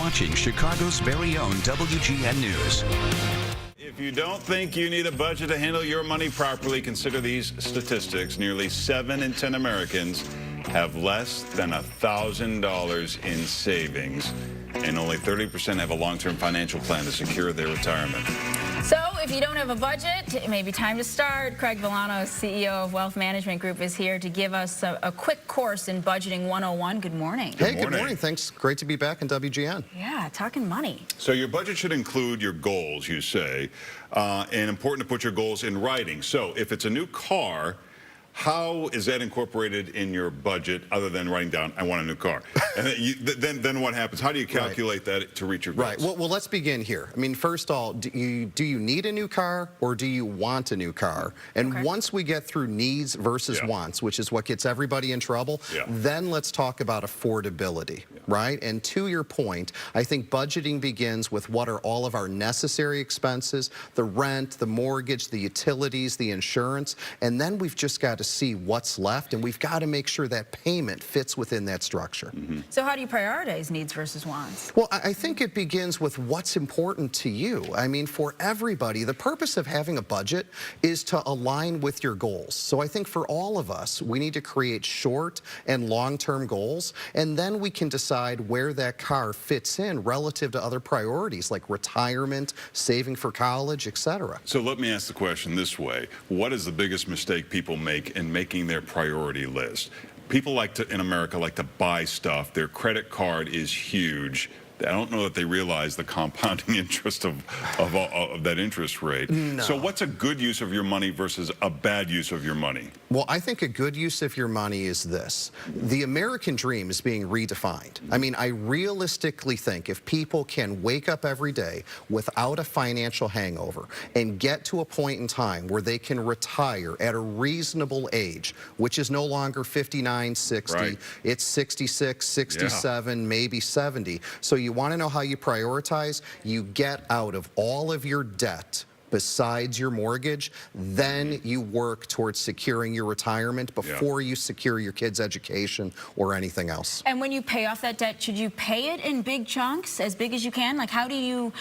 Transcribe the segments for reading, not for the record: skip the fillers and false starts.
watching Chicago's very own WGN News. If you don't think you need a budget to handle your money properly, consider these statistics. Nearly 7 in 10 Americans have less than $1,000 in savings, and only 30% have a long-term financial plan to secure their retirement. So if you don't have a budget, it may be time to start. Craig Bolanos, CEO of Wealth Management Group, is here to give us a quick course in Budgeting 101. Good morning. Hey, good morning. Thanks. Great to be back in WGN. Yeah, talking money. So your budget should include your goals, you say, and important to put your goals in writing. So if it's a new car, how is that incorporated in your budget other than writing down, I want a new car? And then what happens? How do you calculate that to reach your goals? Right. Well, let's begin here. I mean, first of all, do you need a new car or do you want a new car? And once we get through needs versus wants, which is what gets everybody in trouble, then let's talk about affordability, right? And to your point, I think budgeting begins with what are all of our necessary expenses, the rent, the mortgage, the utilities, the insurance, and then we've just got to see what's left, and we've got to make sure that payment fits within that structure. So how do you prioritize needs versus wants? Well, I think it begins with what's important to you. I mean, for everybody, the purpose of having a budget is to align with your goals. So I think for all of us, we need to create short and long-term goals, and then we can decide where that car fits in relative to other priorities like retirement, saving for college, etc. So let me ask the question this way. What is the biggest mistake people make in making their priority list? People in America like to buy stuff. Their credit card is huge. I don't know that they realize the compounding interest of that interest rate. No. So what's a good use of your money versus a bad use of your money? Well, I think a good use of your money is this. The American dream is being redefined. I mean, I realistically think if people can wake up every day without a financial hangover and get to a point in time where they can retire at a reasonable age, which is no longer 59, 60, it's 66, 67, maybe 70. So you want to know how you prioritize? You get out of all of your debt besides your mortgage, then you work towards securing your retirement before you secure your kids' education or anything else. And when you pay off that debt, should you pay it in big chunks, as big as you can? Like, how do you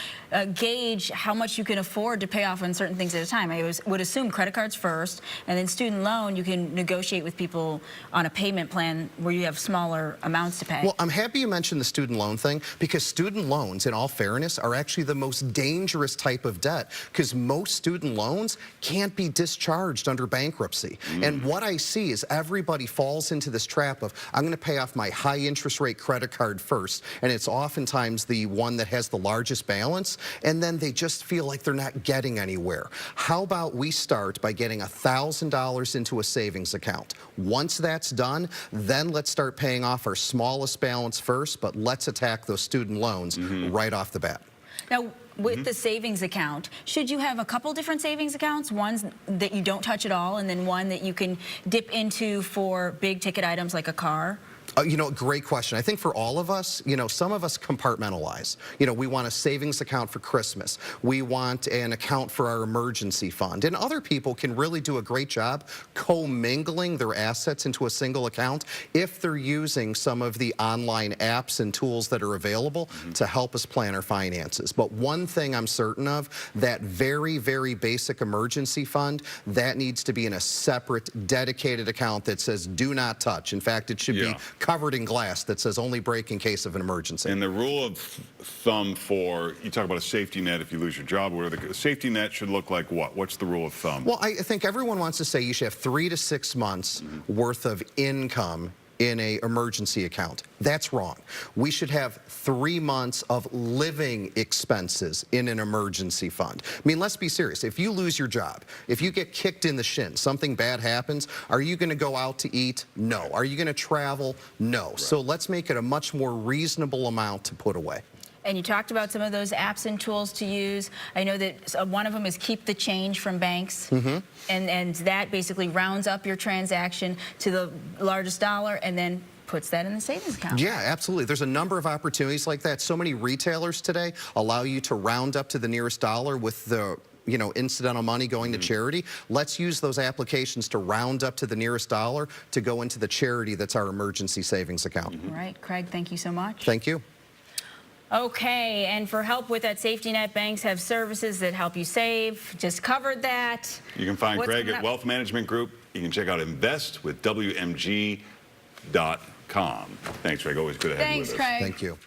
gauge how much you can afford to pay off on certain things at a time? I would assume credit cards first, and then student loan, you can negotiate with people on a payment plan where you have smaller amounts to pay. Well, I'm happy you mentioned the student loan thing, because student loans, in all fairness, are actually the most dangerous type of debt, because most student loans can't be discharged under bankruptcy. And what I see is everybody falls into this trap of, I'm going to pay off my high interest rate credit card first, and it's oftentimes the one that has the largest balance, and then they just feel like they're not getting anywhere. How about we start by getting $1,000 into a savings account? Once that's done, then let's start paying off our smallest balance first, but let's attack those student loans right off the bat. Now, with the savings account, should you have a couple different savings accounts? One that you don't touch at all, and then one that you can dip into for big ticket items like a car? You know, great question. I think for all of us, you know, some of us compartmentalize. You know, we want a savings account for Christmas. We want an account for our emergency fund. And other people can really do a great job commingling their assets into a single account if they're using some of the online apps and tools that are available to help us plan our finances. But one thing I'm certain of, that very, very basic emergency fund, that needs to be in a separate, dedicated account that says do not touch. In fact, it should be covered in glass that says only break in case of an emergency. And the rule of thumb for, you talk about a safety net if you lose your job, where the safety net should look like what? What's the rule of thumb? Well, I think everyone wants to say you should have 3 to 6 months worth of income in a emergency account. That's wrong. We should have 3 months of living expenses in an emergency fund. I mean, let's be serious. If you lose your job, if you get kicked in the shin, something bad happens, are you going to go out to eat? No. Are you going to travel? No. So let's make it a much more reasonable amount to put away. And you talked about some of those apps and tools to use. I know that one of them is Keep the Change from banks. And that basically rounds up your transaction to the largest dollar and then puts that in the savings account. Yeah, absolutely. There's a number of opportunities like that. So many retailers today allow you to round up to the nearest dollar with the incidental money going to charity. Let's use those applications to round up to the nearest dollar to go into the charity that's our emergency savings account. All right, Craig, thank you so much. Thank you. Okay, and for help with that safety net, banks have services that help you save. Just covered that. You can find What's Craig coming at up? Wealth Management Group. You can check out investwithwmg.com. Thanks, Craig. Always good to have you with Thanks, us. Craig. Thank you.